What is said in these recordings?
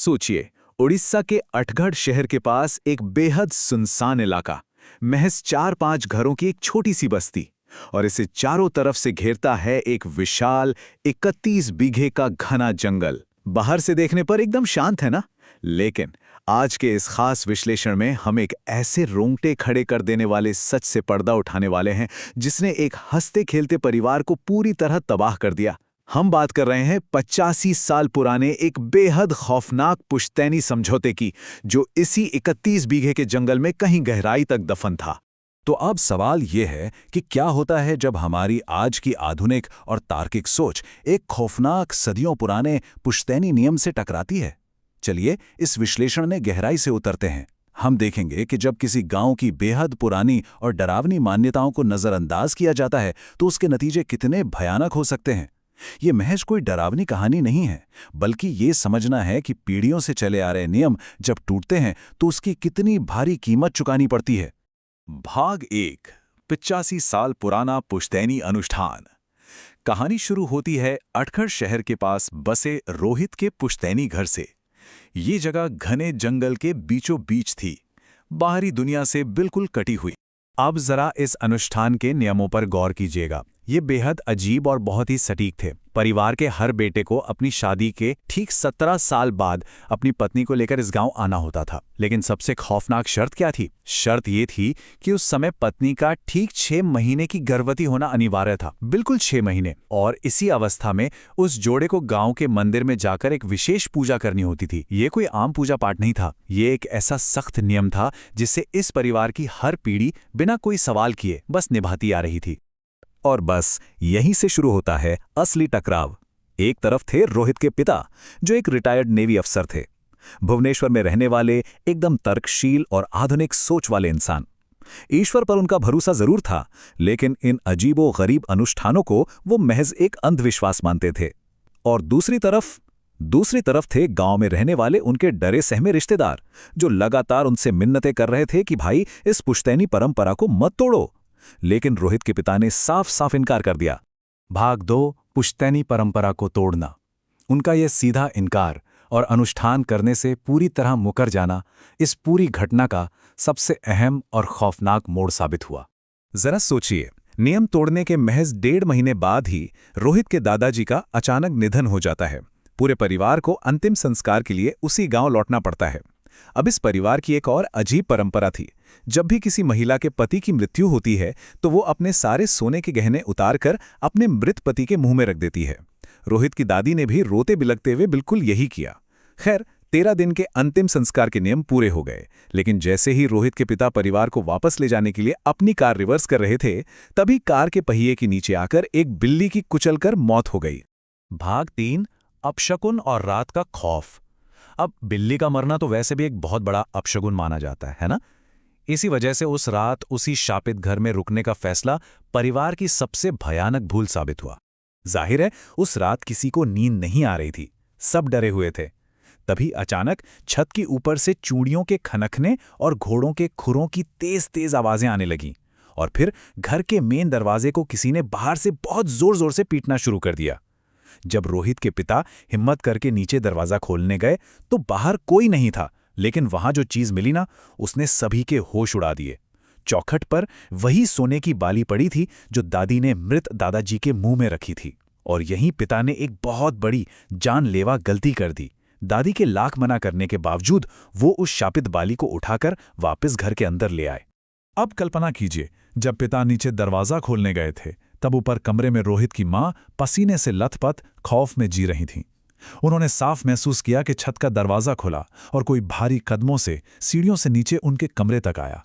सोचिए, उड़ीसा के अटगढ़ शहर के पास एक बेहद सुनसान इलाका, महज 4-5 घरों की एक छोटी सी बस्ती, और इसे चारों तरफ से घेरता है एक विशाल 31 बीघे का घना जंगल। बाहर से देखने पर एकदम शांत है ना, लेकिन आज के इस खास विश्लेषण में हम एक ऐसे रोंगटे खड़े कर देने वाले सच से पर्दा उठाने वाले हैं जिसने एक हंसते खेलते परिवार को पूरी तरह तबाह कर दिया। हम बात कर रहे हैं 85 साल पुराने एक बेहद खौफनाक पुश्तैनी समझौते की, जो इसी 31 बीघे के जंगल में कहीं गहराई तक दफन था। तो अब सवाल ये है कि क्या होता है जब हमारी आज की आधुनिक और तार्किक सोच एक खौफनाक सदियों पुराने पुश्तैनी नियम से टकराती है। चलिए इस विश्लेषण में गहराई से उतरते हैं। हम देखेंगे कि जब किसी गांव की बेहद पुरानी और डरावनी मान्यताओं को नज़रअंदाज किया जाता है तो उसके नतीजे कितने भयानक हो सकते हैं। ये महज कोई डरावनी कहानी नहीं है, बल्कि ये समझना है कि पीढ़ियों से चले आ रहे नियम जब टूटते हैं तो उसकी कितनी भारी कीमत चुकानी पड़ती है। भाग 1, 85 साल पुराना पुश्तैनी अनुष्ठान। कहानी शुरू होती है अटगढ़ शहर के पास बसे रोहित के पुश्तैनी घर से। ये जगह घने जंगल के बीचों बीच थी, बाहरी दुनिया से बिल्कुल कटी हुई। अब जरा इस अनुष्ठान के नियमों पर गौर कीजिएगा। ये बेहद अजीब और बहुत ही सटीक थे। परिवार के हर बेटे को अपनी शादी के ठीक 17 साल बाद अपनी पत्नी को लेकर इस गांव आना होता था। लेकिन सबसे खौफनाक शर्त क्या थी? शर्त ये थी कि उस समय पत्नी का ठीक 6 महीने की गर्भवती होना अनिवार्य था, बिल्कुल 6 महीने। और इसी अवस्था में उस जोड़े को गांव के मंदिर में जाकर एक विशेष पूजा करनी होती थी। ये कोई आम पूजा पाठ नहीं था, ये एक ऐसा सख्त नियम था जिसे इस परिवार की हर पीढ़ी बिना कोई सवाल किए बस निभाती आ रही थी। और बस यहीं से शुरू होता है असली टकराव। एक तरफ थे रोहित के पिता, जो एक रिटायर्ड नेवी अफसर थे, भुवनेश्वर में रहने वाले, एकदम तर्कशील और आधुनिक सोच वाले इंसान। ईश्वर पर उनका भरोसा जरूर था, लेकिन इन अजीबो गरीब अनुष्ठानों को वो महज एक अंधविश्वास मानते थे। और दूसरी तरफ थे गांव में रहने वाले उनके डरे सहमे रिश्तेदार, जो लगातार उनसे मिन्नतें कर रहे थे कि भाई इस पुश्तैनी परंपरा को मत तोड़ो। लेकिन रोहित के पिता ने साफ साफ इनकार कर दिया। भाग 2, पुश्तैनी परंपरा को तोड़ना। उनका यह सीधा इनकार और अनुष्ठान करने से पूरी तरह मुकर जाना इस पूरी घटना का सबसे अहम और खौफनाक मोड़ साबित हुआ। जरा सोचिए, नियम तोड़ने के महज 1.5 महीने बाद ही रोहित के दादाजी का अचानक निधन हो जाता है। पूरे परिवार को अंतिम संस्कार के लिए उसी गांव लौटना पड़ता है। अब इस परिवार की एक और अजीब परंपरा थी। जब भी किसी महिला के पति की मृत्यु होती है तो वो अपने सारे सोने के गहने उतारकर अपने मृत पति के मुंह में रख देती है। रोहित की दादी ने भी रोते बिलखते हुए बिल्कुल यही किया। खैर, 13 दिन के अंतिम संस्कार के नियम पूरे हो गए, लेकिन जैसे ही रोहित के पिता परिवार को वापस ले जाने के लिए अपनी कार रिवर्स कर रहे थे, तभी कार के पहिए के नीचे आकर एक बिल्ली की कुचलकर मौत हो गई। भाग 3, अपशकुन और रात का खौफ। अब बिल्ली का मरना तो वैसे भी एक बहुत बड़ा अपशगुन माना जाता है ना? इसी वजह से उस रात उसी शापित घर में रुकने का फैसला परिवार की सबसे भयानक भूल साबित हुआ। जाहिर है उस रात किसी को नींद नहीं आ रही थी, सब डरे हुए थे। तभी अचानक छत के ऊपर से चूड़ियों के खनकने और घोड़ों के खुरों की तेज तेज आवाजें आने लगीं, और फिर घर के मेन दरवाजे को किसी ने बाहर से बहुत जोर जोर से पीटना शुरू कर दिया। जब रोहित के पिता हिम्मत करके नीचे दरवाजा खोलने गए तो बाहर कोई नहीं था, लेकिन वहां जो चीज मिली ना, उसने सभी के होश उड़ा दिए। चौखट पर वही सोने की बाली पड़ी थी जो दादी ने मृत दादाजी के मुंह में रखी थी। और यहीं पिता ने एक बहुत बड़ी जानलेवा गलती कर दी। दादी के लाख मना करने के बावजूद वो उस शापित बाली को उठाकर वापस घर के अंदर ले आए। अब कल्पना कीजिए, जब पिता नीचे दरवाजा खोलने गए थे तब ऊपर कमरे में रोहित की मां पसीने से लथपथ खौफ में जी रही थीं। उन्होंने साफ महसूस किया कि छत का दरवाजा खुला और कोई भारी कदमों से सीढ़ियों से नीचे उनके कमरे तक आया।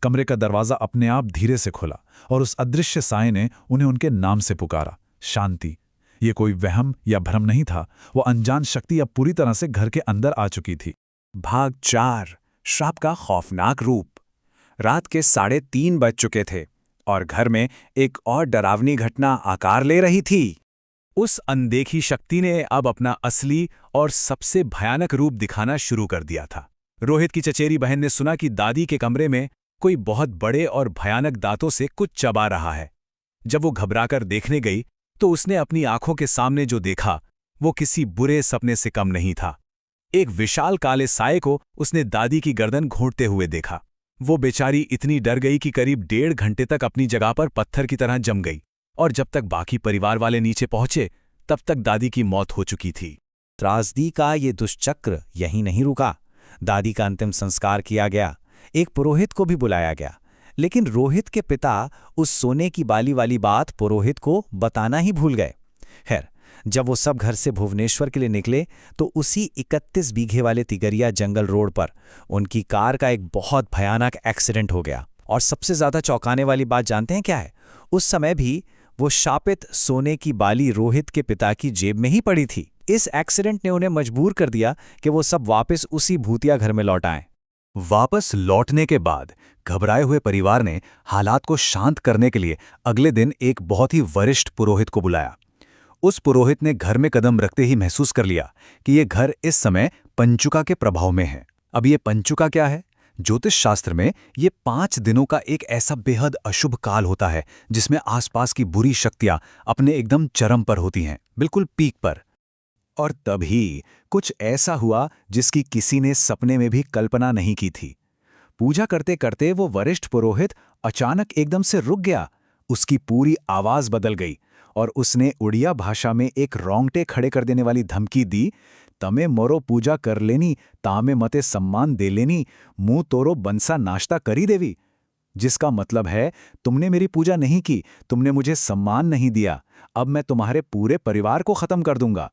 कमरे का दरवाजा अपने आप धीरे से खुला और उस अदृश्य साए ने उन्हें उनके नाम से पुकारा, शांति। ये कोई वहम या भ्रम नहीं था, वो अनजान शक्ति अब पूरी तरह से घर के अंदर आ चुकी थी। भाग 4, श्राप का खौफनाक रूप। रात के 3:30 बज चुके थे और घर में एक और डरावनी घटना आकार ले रही थी। उस अनदेखी शक्ति ने अब अपना असली और सबसे भयानक रूप दिखाना शुरू कर दिया था। रोहित की चचेरी बहन ने सुना कि दादी के कमरे में कोई बहुत बड़े और भयानक दांतों से कुछ चबा रहा है। जब वो घबराकर देखने गई तो उसने अपनी आंखों के सामने जो देखा वो किसी बुरे सपने से कम नहीं था। एक विशाल काले साये को उसने दादी की गर्दन घोंटते हुए देखा। वो बेचारी इतनी डर गई कि करीब 1.5 घंटे तक अपनी जगह पर पत्थर की तरह जम गई, और जब तक बाकी परिवार वाले नीचे पहुंचे तब तक दादी की मौत हो चुकी थी। त्रासदी का ये दुष्चक्र यहीं नहीं रुका। दादी का अंतिम संस्कार किया गया, एक पुरोहित को भी बुलाया गया, लेकिन रोहित के पिता उस सोने की बाली वाली बात पुरोहित को बताना ही भूल गए। खैर, जब वो सब घर से भुवनेश्वर के लिए निकले तो उसी 31 बीघे वाले तिगरिया जंगल रोड पर उनकी कार का एक बहुत भयानक एक्सीडेंट हो गया। और सबसे ज्यादा चौंकाने वाली बात जानते हैं क्या है? उस समय भी वो शापित सोने की बाली रोहित के पिता की जेब में ही पड़ी थी। इस एक्सीडेंट ने उन्हें मजबूर कर दिया कि वो सब वापस उसी भूतिया घर में लौट आएं। वापस लौटने के बाद घबराए हुए परिवार ने हालात को शांत करने के लिए अगले दिन एक बहुत ही वरिष्ठ पुरोहित को बुलाया। उस पुरोहित ने घर में कदम रखते ही महसूस कर लिया कि ये घर इस समय पंचुका के प्रभाव में है। अब ये पंचुका क्या है? ज्योतिष शास्त्र में ये 5 दिनों का एक ऐसा बेहद अशुभ काल होता है जिसमें आसपास की बुरी शक्तियां अपने एकदम चरम पर होती हैं, बिल्कुल पीक पर। और तभी कुछ ऐसा हुआ जिसकी किसी ने सपने में भी कल्पना नहीं की थी। पूजा करते करते वो वरिष्ठ पुरोहित अचानक एकदम से रुक गया। उसकी पूरी आवाज बदल गई और उसने उड़िया भाषा में एक रोंगटे खड़े कर देने वाली धमकी दी, तमे मोरो पूजा कर लेनी, तामे मते सम्मान दे लेनी, मुंह तोरो बनसा नाश्ता करी देवी। जिसका मतलब है, तुमने मेरी पूजा नहीं की, तुमने मुझे सम्मान नहीं दिया, अब मैं तुम्हारे पूरे परिवार को खत्म कर दूंगा।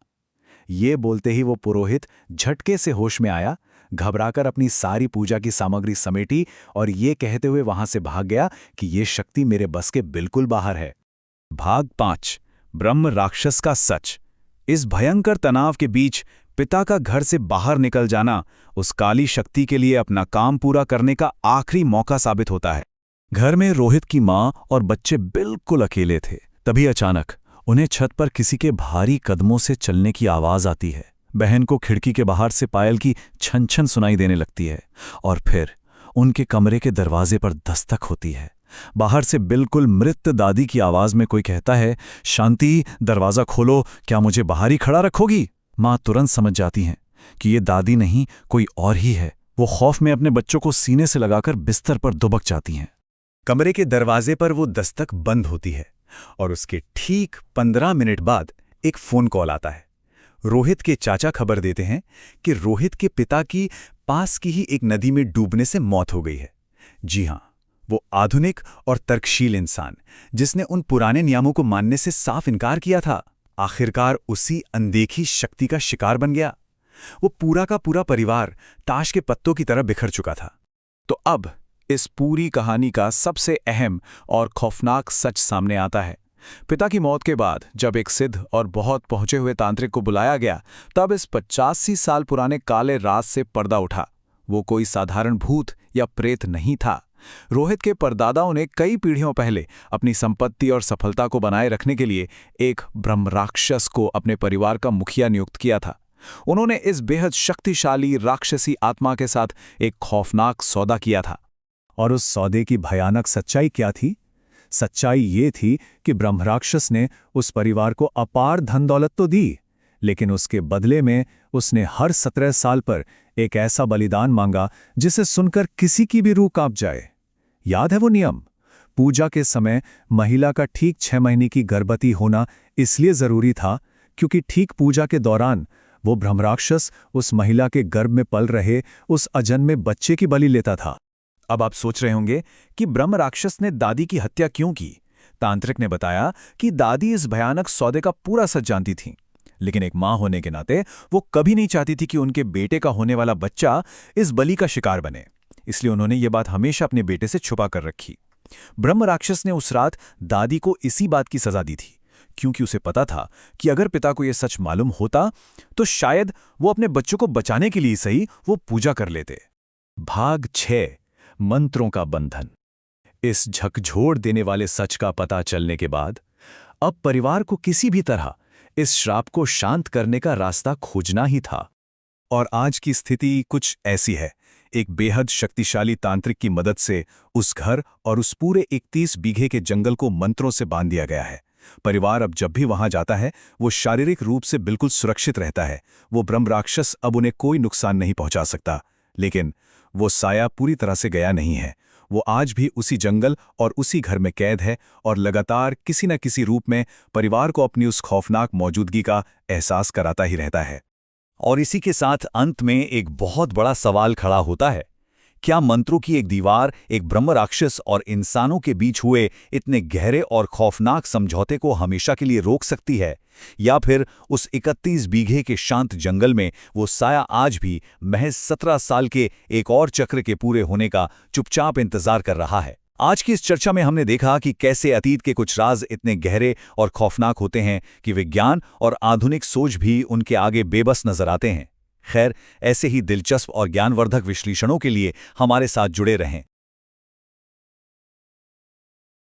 ये बोलते ही वो पुरोहित झटके से होश में आया, घबराकर अपनी सारी पूजा की सामग्री समेटी और ये कहते हुए वहां से भाग गया कि ये शक्ति मेरे बस के बिल्कुल बाहर है। भाग 5, ब्रह्म राक्षस का सच। इस भयंकर तनाव के बीच पिता का घर से बाहर निकल जाना उस काली शक्ति के लिए अपना काम पूरा करने का आखिरी मौका साबित होता है। घर में रोहित की मां और बच्चे बिल्कुल अकेले थे। तभी अचानक उन्हें छत पर किसी के भारी कदमों से चलने की आवाज आती है। बहन को खिड़की के बाहर से पायल की छन छन सुनाई देने लगती है और फिर उनके कमरे के दरवाजे पर दस्तक होती है। बाहर से बिल्कुल मृत दादी की आवाज में कोई कहता है, शांति, दरवाजा खोलो, क्या मुझे बाहर ही खड़ा रखोगी? मां तुरंत समझ जाती हैं कि ये दादी नहीं, कोई और ही है। वो खौफ में अपने बच्चों को सीने से लगाकर बिस्तर पर दुबक जाती हैं। कमरे के दरवाजे पर वो दस्तक बंद होती है और उसके ठीक 15 मिनट बाद एक फोन कॉल आता है। रोहित के चाचा खबर देते हैं कि रोहित के पिता की पास की ही एक नदी में डूबने से मौत हो गई है। जी हां, वो आधुनिक और तर्कशील इंसान जिसने उन पुराने नियमों को मानने से साफ इनकार किया था, आखिरकार उसी अनदेखी शक्ति का शिकार बन गया। वो पूरा का पूरा परिवार ताश के पत्तों की तरह बिखर चुका था। तो अब इस पूरी कहानी का सबसे अहम और खौफनाक सच सामने आता है। पिता की मौत के बाद जब एक सिद्ध और बहुत पहुंचे हुए तांत्रिक को बुलाया गया, तब इस 85 साल पुराने काले राज से पर्दा उठा। वो कोई साधारण भूत या प्रेत नहीं था। रोहित के परदादाओं ने कई पीढ़ियों पहले अपनी संपत्ति और सफलता को बनाए रखने के लिए एक ब्रह्म राक्षस को अपने परिवार का मुखिया नियुक्त किया था। उन्होंने इस बेहद शक्तिशाली राक्षसी आत्मा के साथ एक खौफनाक सौदा किया था। और उस सौदे की भयानक सच्चाई क्या थी? सच्चाई ये थी कि ब्रह्मराक्षस ने उस परिवार को अपार धन दौलत तो दी, लेकिन उसके बदले में उसने हर 17 साल पर एक ऐसा बलिदान मांगा जिसे सुनकर किसी की भी रूह कांप जाए। याद है वो नियम? पूजा के समय महिला का ठीक 6 महीने की गर्भवती होना इसलिए जरूरी था क्योंकि ठीक पूजा के दौरान वो ब्रह्मराक्षस उस महिला के गर्भ में पल रहे उस अजन्मे बच्चे की बलि लेता था। अब आप सोच रहे होंगे कि ब्रह्म राक्षस ने दादी की हत्या क्यों की। तांत्रिक ने बताया कि दादी इस भयानक सौदे का पूरा सच जानती थी, लेकिन एक मां होने के नाते वो कभी नहीं चाहती थी कि उनके बेटे का होने वाला बच्चा इस बलि का शिकार बने। इसलिए उन्होंने ये बात हमेशा अपने बेटे से छुपा कर रखी। ब्रह्म राक्षस ने उस रात दादी को इसी बात की सजा दी थी, क्योंकि उसे पता था कि अगर पिता को यह सच मालूम होता तो शायद वो अपने बच्चों को बचाने के लिए सही वो पूजा कर लेते। भाग 6, मंत्रों का बंधन। इस झकझोर देने वाले सच का पता चलने के बाद अब परिवार को किसी भी तरह इस श्राप को शांत करने का रास्ता खोजना ही था। और आज की स्थिति कुछ ऐसी है। एक बेहद शक्तिशाली तांत्रिक की मदद से उस घर और उस पूरे 31 बीघे के जंगल को मंत्रों से बांध दिया गया है। परिवार अब जब भी वहां जाता है वो शारीरिक रूप से बिल्कुल सुरक्षित रहता है। वो ब्रह्म राक्षस अब उन्हें कोई नुकसान नहीं पहुंचा सकता। लेकिन वो साया पूरी तरह से गया नहीं है। वो आज भी उसी जंगल और उसी घर में कैद है और लगातार किसी न किसी रूप में परिवार को अपनी उस खौफनाक मौजूदगी का एहसास कराता ही रहता है। और इसी के साथ अंत में एक बहुत बड़ा सवाल खड़ा होता है। क्या मंत्रों की एक दीवार एक ब्रह्म राक्षस और इंसानों के बीच हुए इतने गहरे और खौफनाक समझौते को हमेशा के लिए रोक सकती है, या फिर उस 31 बीघे के शांत जंगल में वो साया आज भी महज 17 साल के एक और चक्र के पूरे होने का चुपचाप इंतजार कर रहा है? आज की इस चर्चा में हमने देखा कि कैसे अतीत के कुछ राज इतने गहरे और खौफनाक होते हैं कि विज्ञान और आधुनिक सोच भी उनके आगे बेबस नजर आते हैं। खैर, ऐसे ही दिलचस्प और ज्ञानवर्धक विश्लेषणों के लिए हमारे साथ जुड़े रहें।